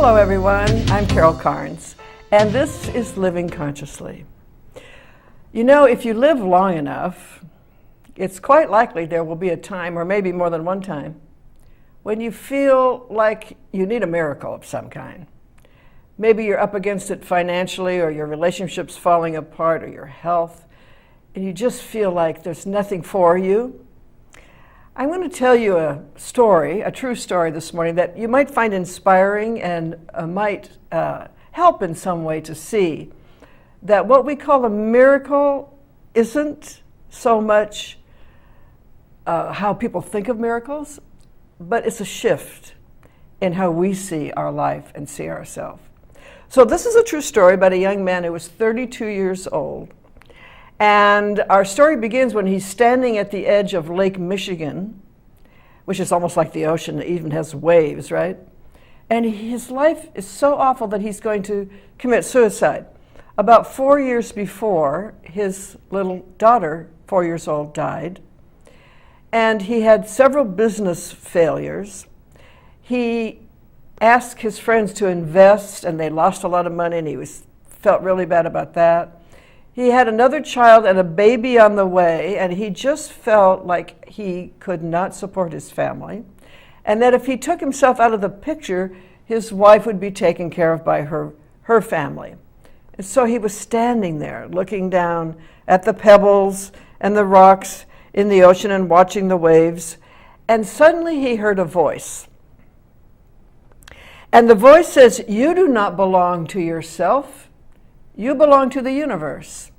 Hello everyone, I'm Carnes, and this is Living Consciously. You know, if you live long enough, it's quite likely there will be a time, or maybe more than one time, when you feel like you need a miracle of some kind. Maybe you're up against it financially, or your relationship's falling apart, or your health, and you just feel like there's nothing for you. I'm going to tell you a story, a true story this morning that you might find inspiring and might help in some way to see that what we call a miracle isn't so much how people think of miracles, but it's a shift in how we see our life and see ourselves. So this is a true story about a young man who was 32 years old. And our story begins when he's standing at the edge of Lake Michigan, which is almost like the ocean. It even has waves, right? And his life is so awful that he's going to commit suicide. About 4 years before, his little daughter, 4 years old, died. And he had several business failures. He asked his friends to invest, and they lost a lot of money, and he felt really bad about that. He had another child and a baby on the way, and he just felt like he could not support his family, and that if he took himself out of the picture, his wife would be taken care of by her family. And so he was standing there looking down at the pebbles and the rocks in the ocean and watching the waves, and suddenly he heard a voice. And the voice says, "You do not belong to yourself. You belong to the universe."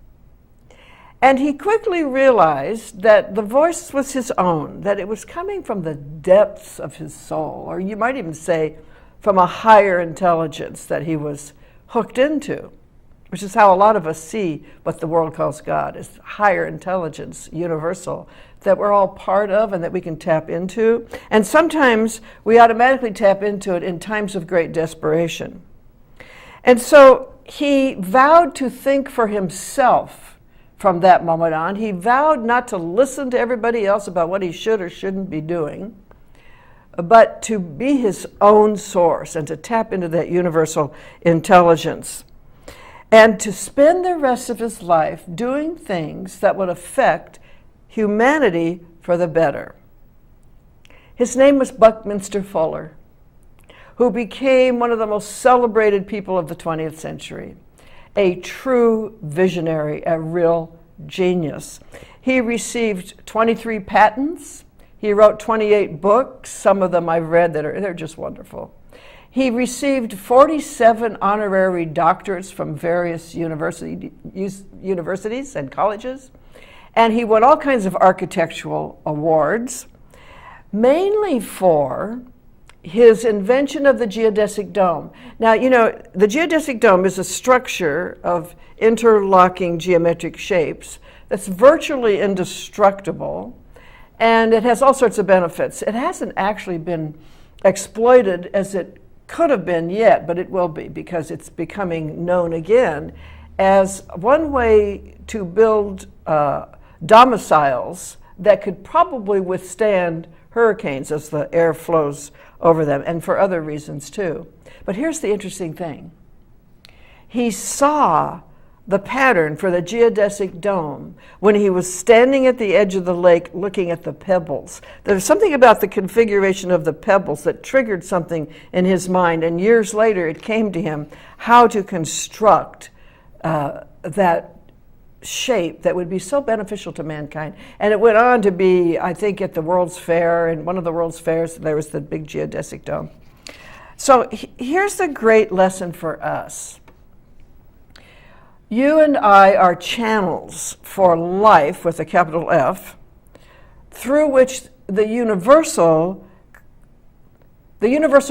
And he quickly realized that the voice was his own, that it was coming from the depths of his soul, or you might even say from a higher intelligence that he was hooked into, which is how a lot of us see what the world calls God, is higher intelligence, universal, that we're all part of and that we can tap into. And sometimes we automatically tap into it in times of great desperation. And so he vowed to think for himself from that moment on. He vowed not to listen to everybody else about what he should or shouldn't be doing, but to be his own source and to tap into that universal intelligence, and to spend the rest of his life doing things that would affect humanity for the better. His name was Buckminster Fuller, who became one of the most celebrated people of the 20th century, a true visionary, a real genius. He received 23 patents. He wrote 28 books. Some of them I've read they're just wonderful. He received 47 honorary doctorates from various universities and colleges, and he won all kinds of architectural awards, mainly for his invention of the geodesic dome. Now, you know, the geodesic dome is a structure of interlocking geometric shapes that's virtually indestructible, and it has all sorts of benefits. It hasn't actually been exploited as it could have been yet, but it will be, because it's becoming known again as one way to build domiciles that could probably withstand hurricanes as the air flows over them, and for other reasons too. But here's the interesting thing. He saw the pattern for the geodesic dome when he was standing at the edge of the lake looking at the pebbles. There was something about the configuration of the pebbles that triggered something in his mind, and years later it came to him how to construct that shape that would be so beneficial to mankind. And it went on to be, I think, at the World's Fair, and one of the World's Fairs, there was the big geodesic dome. So here's the great lesson for us. You and I are channels for life, with a capital F, through which the universal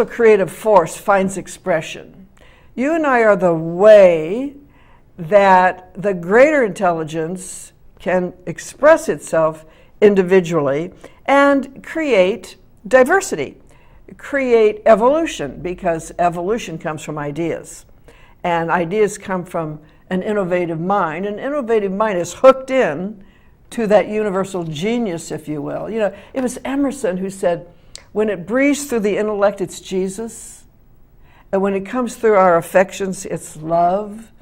creative force finds expression. You and I are the way that the greater intelligence can express itself individually and create diversity, create evolution, because evolution comes from ideas, and ideas come from an innovative mind. An innovative mind is hooked in to that universal genius, if you will. You know, it was Emerson who said, when it breathes through the intellect, it's Jesus. And when it comes through our affections, it's love.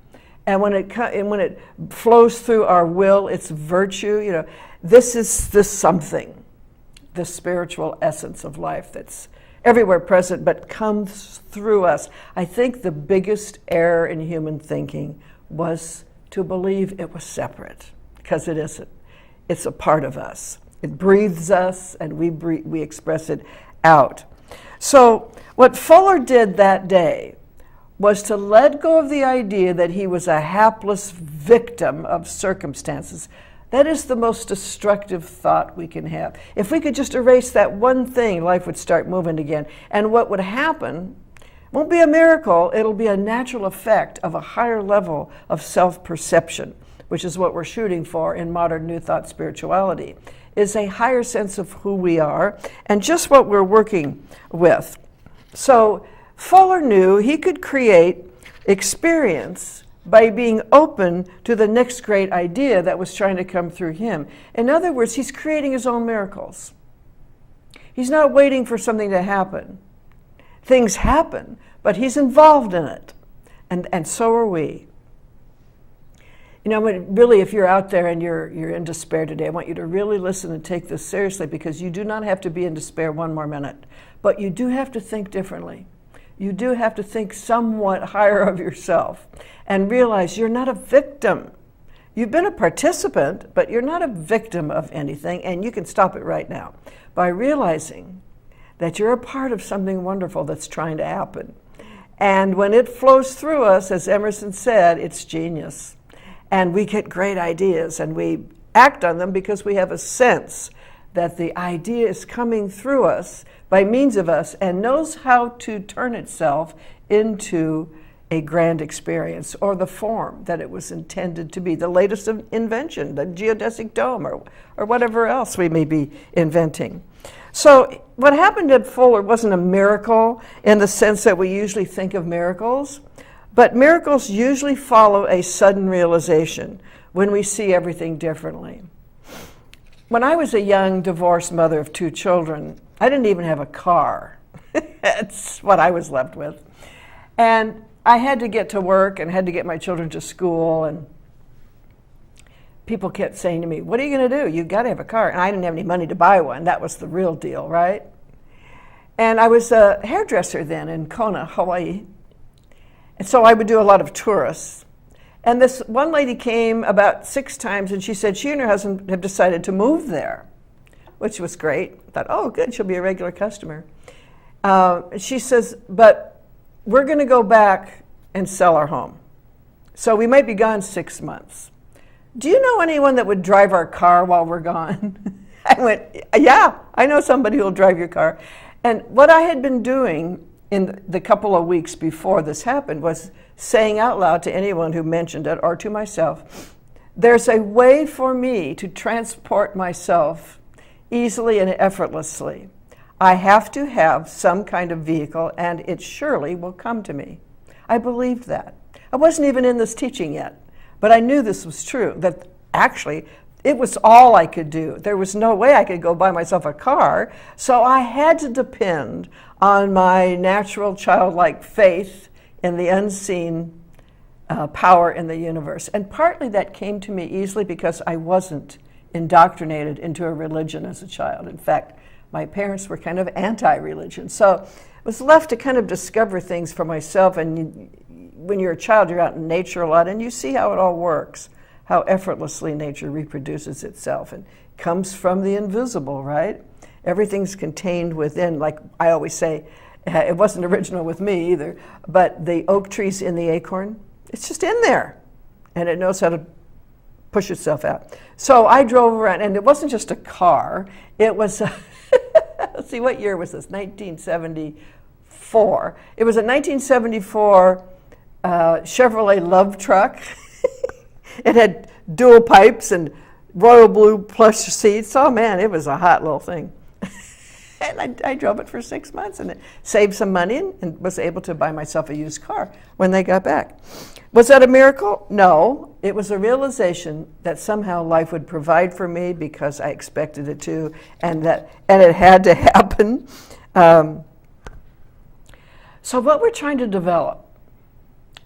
And when it flows through our will, it's virtue. This is the something, the spiritual essence of life that's everywhere present but comes through us. I think the biggest error in human thinking was to believe it was separate, because it isn't. It's a part of us. It breathes us, and we express it out. So what Fuller did that day was to let go of the idea that he was a hapless victim of circumstances. That is the most destructive thought we can have. If we could just erase that one thing, life would start moving again. And what would happen won't be a miracle, it'll be a natural effect of a higher level of self-perception, which is what we're shooting for in modern New Thought spirituality, is a higher sense of who we are and just what we're working with. So Fuller knew he could create experience by being open to the next great idea that was trying to come through him. In other words, he's creating his own miracles. He's not waiting for something to happen. Things happen, but he's involved in it. And so are we. Really, if you're out there and you're in despair today, I want you to really listen and take this seriously, because you do not have to be in despair one more minute. But you do have to think differently. You do have to think somewhat higher of yourself and realize you're not a victim. You've been a participant, but you're not a victim of anything, and you can stop it right now by realizing that you're a part of something wonderful that's trying to happen. And when it flows through us, as Emerson said, it's genius. And we get great ideas, and we act on them because we have a sense that the idea is coming through us by means of us and knows how to turn itself into a grand experience, or the form that it was intended to be, the latest invention, the geodesic dome, or whatever else we may be inventing. So what happened at Fuller wasn't a miracle in the sense that we usually think of miracles, but miracles usually follow a sudden realization when we see everything differently. When I was a young divorced mother of 2 children, I didn't even have a car. That's what I was left with. And I had to get to work and had to get my children to school, and people kept saying to me, "What are you going to do? You've got to have a car." And I didn't have any money to buy one. That was the real deal, right? And I was a hairdresser then in Kona, Hawaii. And so I would do a lot of tourists. And this one lady came about 6 times, and she said she and her husband have decided to move there, which was great. I thought, oh, good, she'll be a regular customer. She says, but we're going to go back and sell our home. So we might be gone 6 months. Do you know anyone that would drive our car while we're gone? I went, yeah, I know somebody who will drive your car. And what I had been doing in the couple of weeks before this happened was saying out loud to anyone who mentioned it, or to myself, there's a way for me to transport myself easily and effortlessly. I have to have some kind of vehicle, and it surely will come to me. I believed that. I wasn't even in this teaching yet, but I knew this was true, that actually it was all I could do. There was no way I could go buy myself a car, so I had to depend on my natural childlike faith in the unseen power in the universe. And partly that came to me easily because I wasn't indoctrinated into a religion as a child. In fact, my parents were kind of anti-religion. So I was left to kind of discover things for myself. And when you're a child, you're out in nature a lot, and you see how it all works, how effortlessly nature reproduces itself and comes from the invisible, right? Everything's contained within, like I always say, it wasn't original with me either, but the oak tree's in the acorn. It's just in there, and it knows how to push itself out. So I drove around, and it wasn't just a car. It was, let's see, what year was this? 1974. It was a 1974 Chevrolet Love truck. It had dual pipes and royal blue plush seats. Oh man, it was a hot little thing. And I drove it for 6 months, and it saved some money and was able to buy myself a used car when they got back. Was that a miracle? No. It was a realization that somehow life would provide for me because I expected it to, and it had to happen. So what we're trying to develop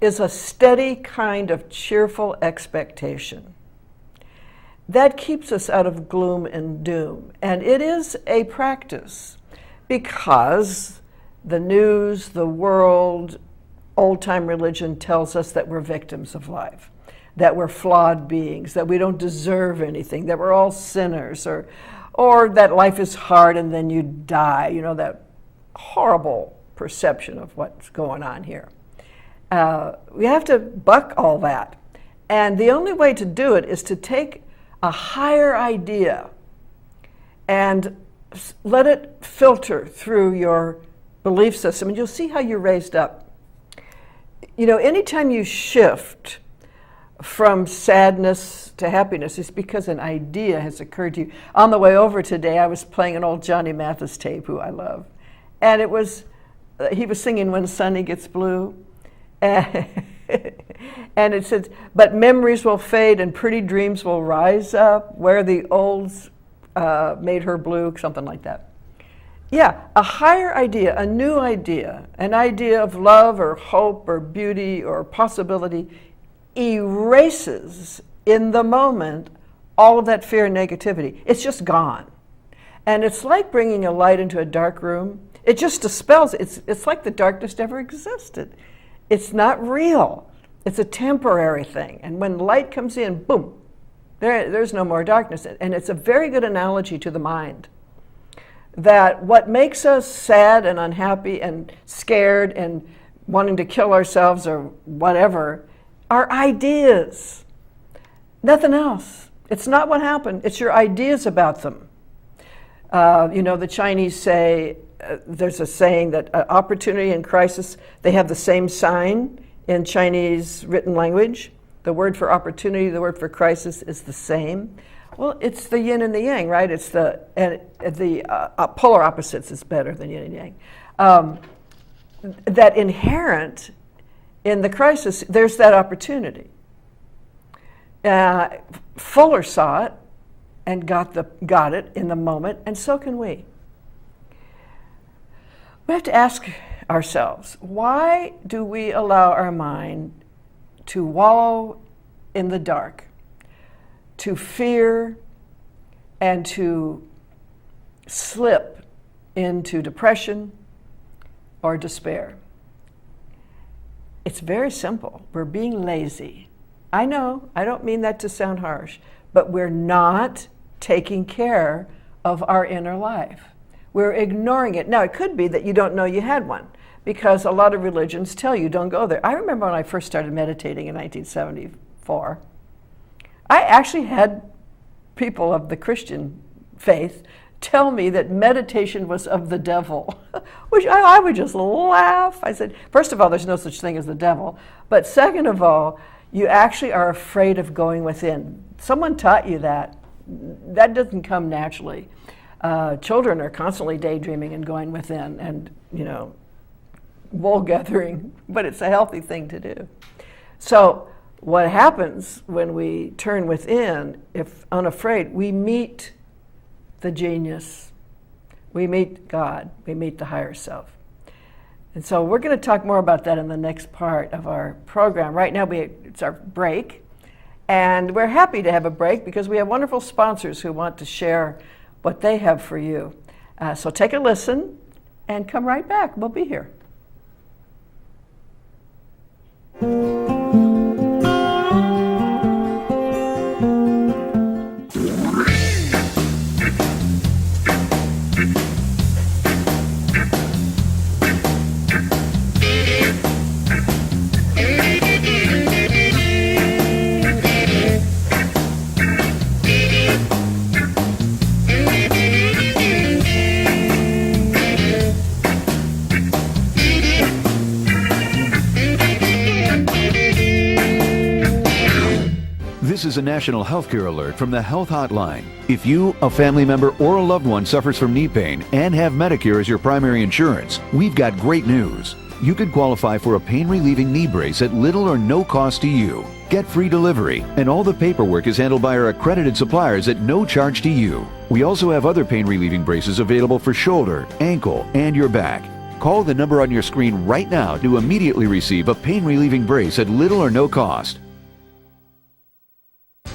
is a steady kind of cheerful expectation that keeps us out of gloom and doom. And it is a practice because the news, the world, old-time religion tells us that we're victims of life, that we're flawed beings, that we don't deserve anything, that we're all sinners, or that life is hard and then you die, you know, that horrible perception of what's going on here. We have to buck all that. And the only way to do it is to take a higher idea and let it filter through your belief system, and you'll see how you're raised up. You know, anytime you shift from sadness to happiness, it's because an idea has occurred to you. On the way over today, I was playing an old Johnny Mathis tape, who I love, and it was, he was singing When Sunny Gets Blue, and it says, but memories will fade and pretty dreams will rise up where the olds made her blue, something like that. Yeah, a higher idea, a new idea, an idea of love or hope or beauty or possibility erases in the moment all of that fear and negativity. It's just gone. And it's like bringing a light into a dark room. It just dispels it. It's like the darkness never existed. It's not real. It's a temporary thing. And when light comes in, boom, there's no more darkness. And it's a very good analogy to the mind, that what makes us sad and unhappy and scared and wanting to kill ourselves or whatever are ideas, nothing else. It's not what happened. It's your ideas about them. You know, the Chinese say, there's a saying that opportunity and crisis, they have the same sign in Chinese written language. The word for opportunity, the word for crisis is the same. Well, it's the yin and the yang, right? It's the polar opposites is better than yin and yang. That inherent in the crisis, there's that opportunity. Fuller saw it and got it in the moment, and so can we. We have to ask ourselves, why do we allow our mind to wallow in the dark, to fear, and to slip into depression or despair? It's very simple. We're being lazy. I know, I don't mean that to sound harsh, but we're not taking care of our inner life. We're ignoring it. Now, it could be that you don't know you had one, because a lot of religions tell you don't go there. I remember when I first started meditating in 1974, I actually had people of the Christian faith tell me that meditation was of the devil, which I would just laugh. I said, first of all, there's no such thing as the devil, but second of all, you actually are afraid of going within. Someone taught you that. That doesn't come naturally. Children are constantly daydreaming and going within and, you know, wool gathering, but it's a healthy thing to do. So what happens when we turn within, if unafraid, we meet the genius, we meet God, we meet the higher self. And so we're going to talk more about that in the next part of our program. Right now it's our break, and we're happy to have a break because we have wonderful sponsors who want to share what they have for you. So take a listen and come right back. We'll be here. This is a national healthcare alert from the Health Hotline. If you, a family member, or a loved one suffers from knee pain and have Medicare as your primary insurance, we've got great news. You could qualify for a pain-relieving knee brace at little or no cost to you. Get free delivery, and all the paperwork is handled by our accredited suppliers at no charge to you. We also have other pain-relieving braces available for shoulder, ankle, and your back. Call the number on your screen right now to immediately receive a pain-relieving brace at little or no cost.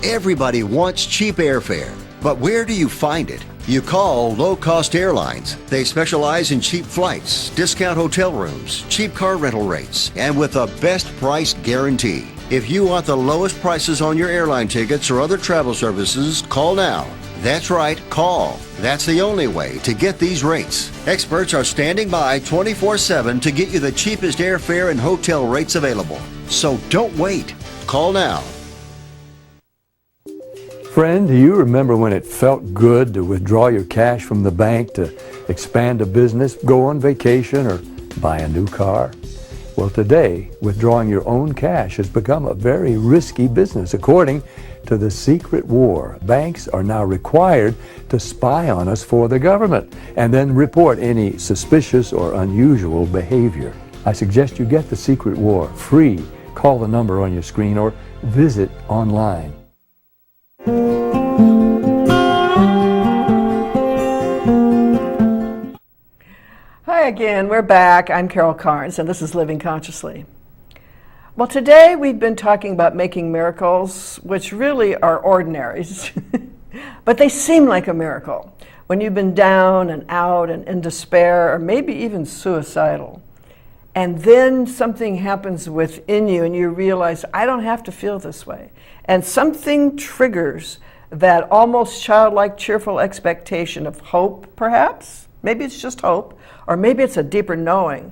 Everybody wants cheap airfare, but where do you find it? You call Low Cost Airlines. They specialize in cheap flights, discount hotel rooms, cheap car rental rates, and with a best price guarantee. If you want the lowest prices on your airline tickets or other travel services, call now. That's right, call. That's the only way to get these rates. Experts are standing by 24/7 to get you the cheapest airfare and hotel rates available. So don't wait. Call now. Friend, do you remember when it felt good to withdraw your cash from the bank to expand a business, go on vacation, or buy a new car? Well, today, withdrawing your own cash has become a very risky business. According to the secret war, banks are now required to spy on us for the government and then report any suspicious or unusual behavior. I suggest you get the secret war free. Call the number on your screen or visit online. Hi again, we're back. I'm Carol Carnes, and this is Living Consciously. Well, today we've been talking about making miracles, which really are ordinaries, but they seem like a miracle when you've been down and out and in despair, or maybe even suicidal. And then something happens within you and you realize, I don't have to feel this way. And something triggers that almost childlike, cheerful expectation of hope, perhaps. Maybe it's just hope, or maybe it's a deeper knowing.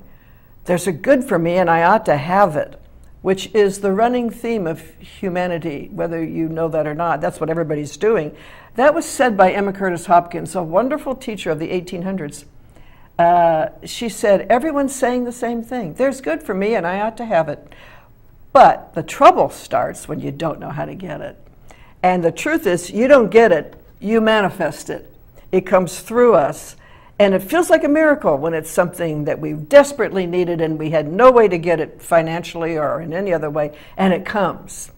There's a good for me and I ought to have it, which is the running theme of humanity, whether you know that or not. That's what everybody's doing. That was said by Emma Curtis Hopkins, a wonderful teacher of the 1800s. She said, everyone's saying the same thing. There's good for me and I ought to have it. But the trouble starts when you don't know how to get it. And the truth is, you don't get it, you manifest it. It comes through us. And it feels like a miracle when it's something that we desperately needed and we had no way to get it financially or in any other way, and it comes.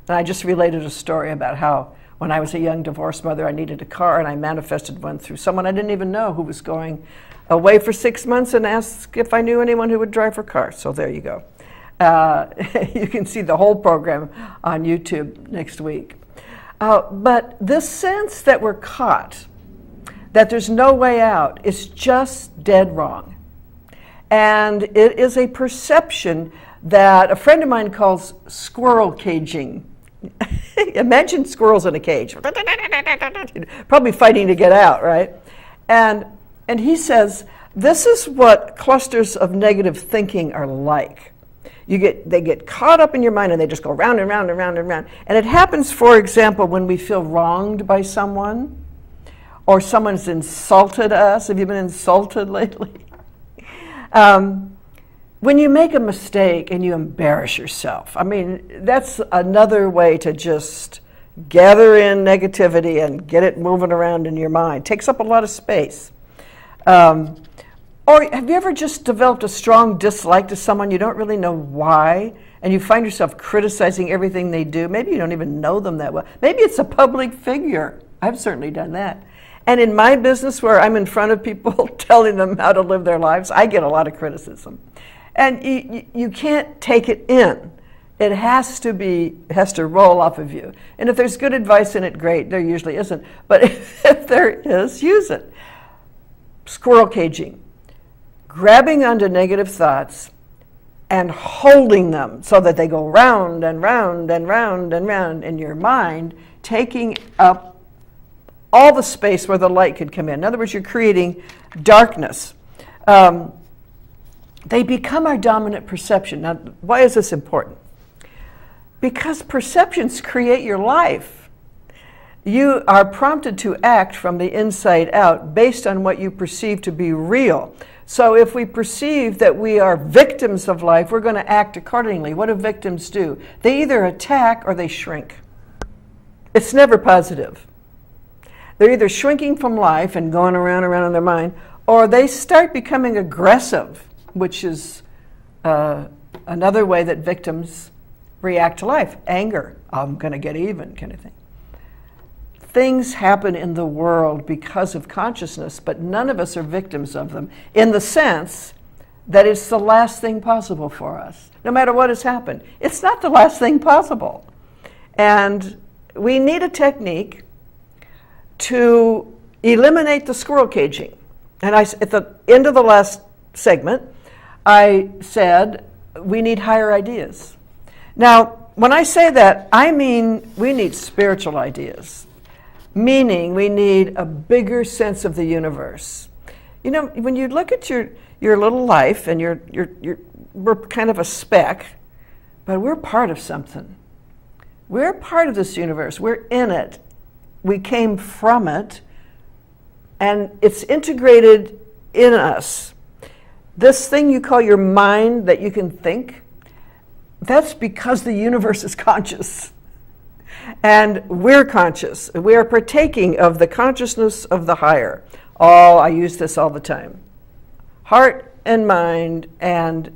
And I just related a story about how when I was a young divorced mother, I needed a car and I manifested one through someone I didn't even know who was going away for 6 months and asked if I knew anyone who would drive her car. So there you go. You can see the whole program on YouTube next week. But this sense that we're caught, that there's no way out, is just dead wrong. And it is a perception that a friend of mine calls squirrel caging. Imagine squirrels in a cage, probably fighting to get out, right? And he says, this is what clusters of negative thinking are like. They get caught up in your mind and they just go round and round and round and round. And it happens, for example, when we feel wronged by someone, or someone's insulted us. Have you been insulted lately? When you make a mistake and you embarrass yourself, I mean, that's another way to just gather in negativity and get it moving around in your mind. It takes up a lot of space. Or have you ever just developed a strong dislike to someone you don't really know why, and you find yourself criticizing everything they do? Maybe you don't even know them that well. Maybe it's a public figure. I've certainly done that. And in my business, where I'm in front of people telling them how to live their lives, I get a lot of criticism. And you can't take it in. It has to roll off of you. And if there's good advice in it, great. There usually isn't. But if there is, use it. Squirrel caging. Grabbing onto negative thoughts and holding them so that they go round and round and round and round in your mind, taking up all the space where the light could come in. In other words, you're creating darkness. They become our dominant perception. Now, why is this important? Because perceptions create your life. You are prompted to act from the inside out based on what you perceive to be real. So if we perceive that we are victims of life, we're going to act accordingly. What do victims do? They either attack or they shrink. It's never positive. They're either shrinking from life and going around in their mind, or they start becoming aggressive, which is another way that victims react to life. Anger, I'm going to get even kind of thing. Things happen in the world because of consciousness, but none of us are victims of them in the sense that it's the last thing possible for us. No matter what has happened, it's not the last thing possible. And we need a technique to eliminate the squirrel caging. And at the end of the last segment, I said we need higher ideas. Now, when I say that, I mean we need spiritual ideas, meaning we need a bigger sense of the universe. You know, when you look at your little life, and we're kind of a speck, but we're part of something. We're part of this universe. We're in it. We came from it, and it's integrated in us. This thing you call your mind that you can think, that's because the universe is conscious. And we're conscious. We are partaking of the consciousness of the higher. I use this all the time. Heart and mind and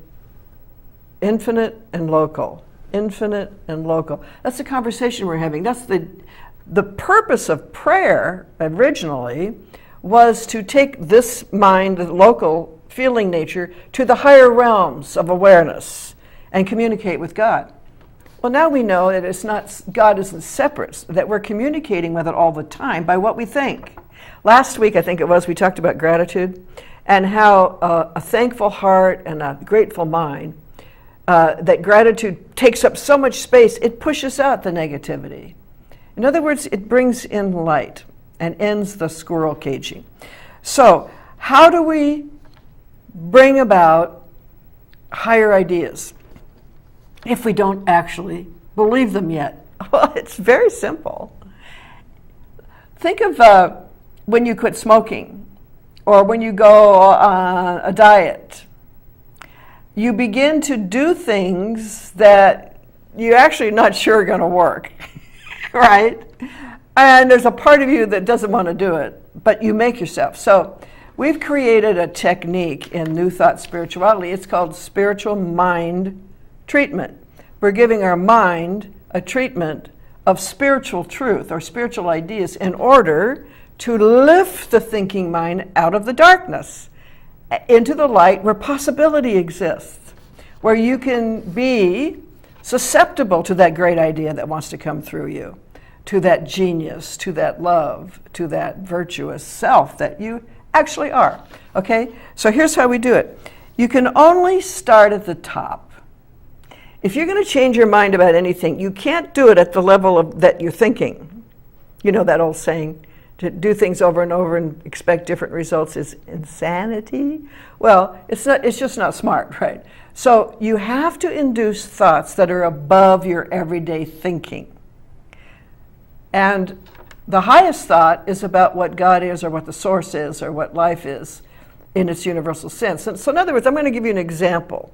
infinite and local. Infinite and local. That's the conversation we're having. That's the purpose of prayer originally was to take this mind, the local feeling nature, to the higher realms of awareness and communicate with God. Well, now we know that God isn't separate, that we're communicating with it all the time by what we think. Last week, I think it was, we talked about gratitude and how a thankful heart and a grateful mind, that gratitude takes up so much space, it pushes out the negativity. In other words, it brings in light and ends the squirrel caging. So, how do we bring about higher ideas if we don't actually believe them yet? Well, it's very simple. Think of when you quit smoking or when you go on a diet. You begin to do things that you're actually not sure are going to work, right? And there's a part of you that doesn't want to do it, but you make yourself. So we've created a technique in New Thought Spirituality. It's called spiritual mind treatment. We're giving our mind a treatment of spiritual truth or spiritual ideas in order to lift the thinking mind out of the darkness into the light where possibility exists, where you can be susceptible to that great idea that wants to come through you, to that genius, to that love, to that virtuous self that you actually are. Okay? So here's how we do it. You can only start at the top. If you're going to change your mind about anything, you can't do it at the level of that you're thinking. You know that old saying, to do things over and over and expect different results is insanity. Well, it's just not smart, right? So you have to induce thoughts that are above your everyday thinking. And the highest thought is about what God is or what the source is or what life is in its universal sense. And so in other words, I'm going to give you an example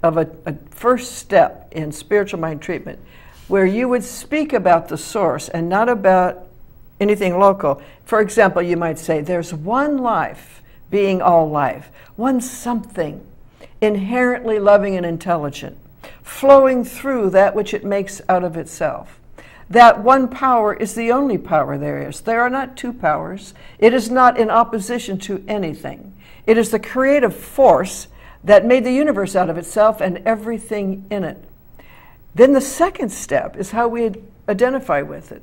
of a first step in spiritual mind treatment where you would speak about the source and not about anything local. For example, you might say, there's one life being all life, one something inherently loving and intelligent, flowing through that which it makes out of itself. That one power is the only power there is. There are not two powers. It is not in opposition to anything. It is the creative force that made the universe out of itself and everything in it. Then the second step is how we identify with it.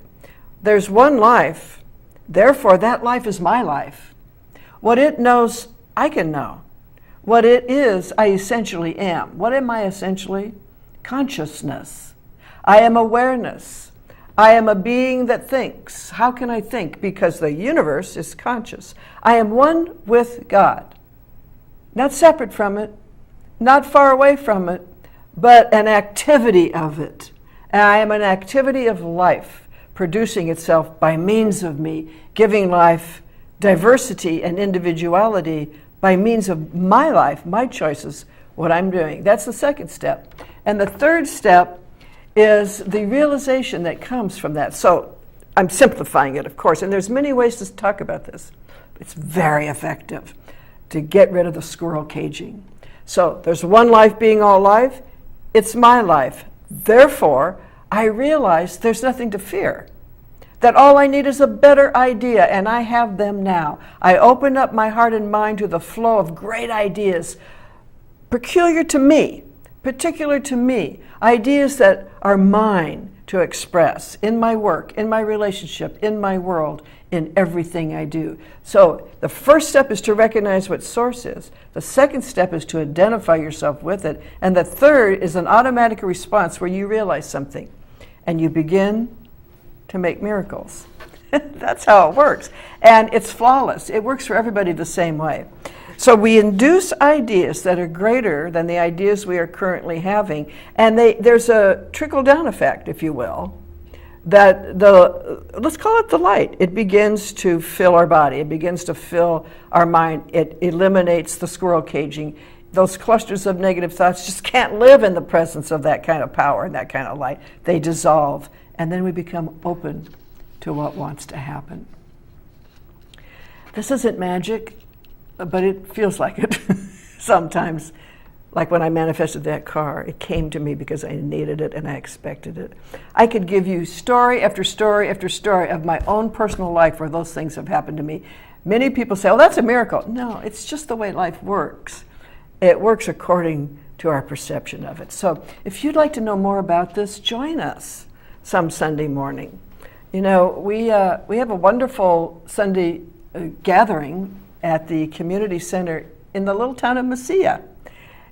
There's one life, therefore that life is my life. What it knows, I can know. What it is, I essentially am. What am I essentially? Consciousness. I am awareness. I am a being that thinks. How can I think? Because the universe is conscious. I am one with God. Not separate from it, not far away from it, but an activity of it. And I am an activity of life, producing itself by means of me, giving life diversity and individuality by means of my life, my choices, what I'm doing. That's the second step. And the third step is the realization that comes from that. So I'm simplifying it, of course, and there's many ways to talk about this. It's very effective to get rid of the squirrel caging. So there's one life being all life. It's my life. Therefore, I realize there's nothing to fear. That all I need is a better idea, and I have them now. I open up my heart and mind to the flow of great ideas peculiar to me, particular to me, ideas that are mine to express in my work, in my relationship, in my world, in everything I do. So the first step is to recognize what source is. The second step is to identify yourself with it. And the third is an automatic response where you realize something and you begin to make miracles. That's how it works. And it's flawless. It works for everybody the same way. So we induce ideas that are greater than the ideas we are currently having. And there's a trickle-down effect, if you will, that let's call it the light. It begins to fill our body. It begins to fill our mind. It eliminates the squirrel caging. Those clusters of negative thoughts just can't live in the presence of that kind of power and that kind of light. They dissolve. And then we become open to what wants to happen. This isn't magic, but it feels like it sometimes. Like when I manifested that car, it came to me because I needed it and I expected it. I could give you story after story after story of my own personal life where those things have happened to me. Many people say, oh, that's a miracle. No, it's just the way life works. It works according to our perception of it. So if you'd like to know more about this, join us some Sunday morning. You know, we have a wonderful Sunday gathering at the community center in the little town of Mesilla.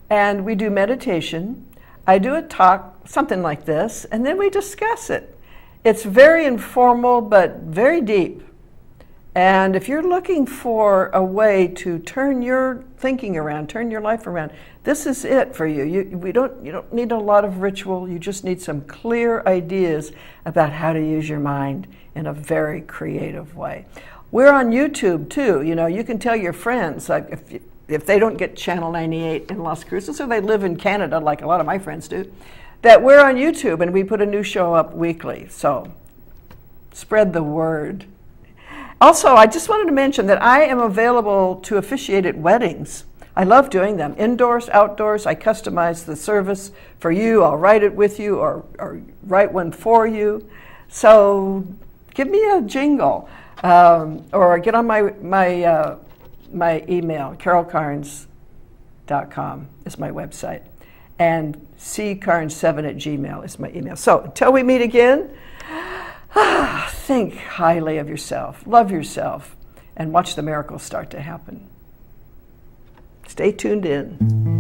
And we do meditation. I do a talk, something like this, and then we discuss it. It's very informal, but very deep. And if you're looking for a way to turn your thinking around, turn your life around, this is it for you. You don't need a lot of ritual. You just need some clear ideas about how to use your mind in a very creative way. We're on YouTube too. You know, you can tell your friends, like if they don't get Channel 98 in Las Cruces, or they live in Canada like a lot of my friends do, that we're on YouTube and we put a new show up weekly. So spread the word. Also, I just wanted to mention that I am available to officiate at weddings. I love doing them, indoors, outdoors. I customize the service for you. I'll write it with you or write one for you. So give me a jingle or get on my email, carolcarnes.com is my website, and ccarnes7@gmail is my email. So until we meet again, think highly of yourself, love yourself, and watch the miracles start to happen. Stay tuned in.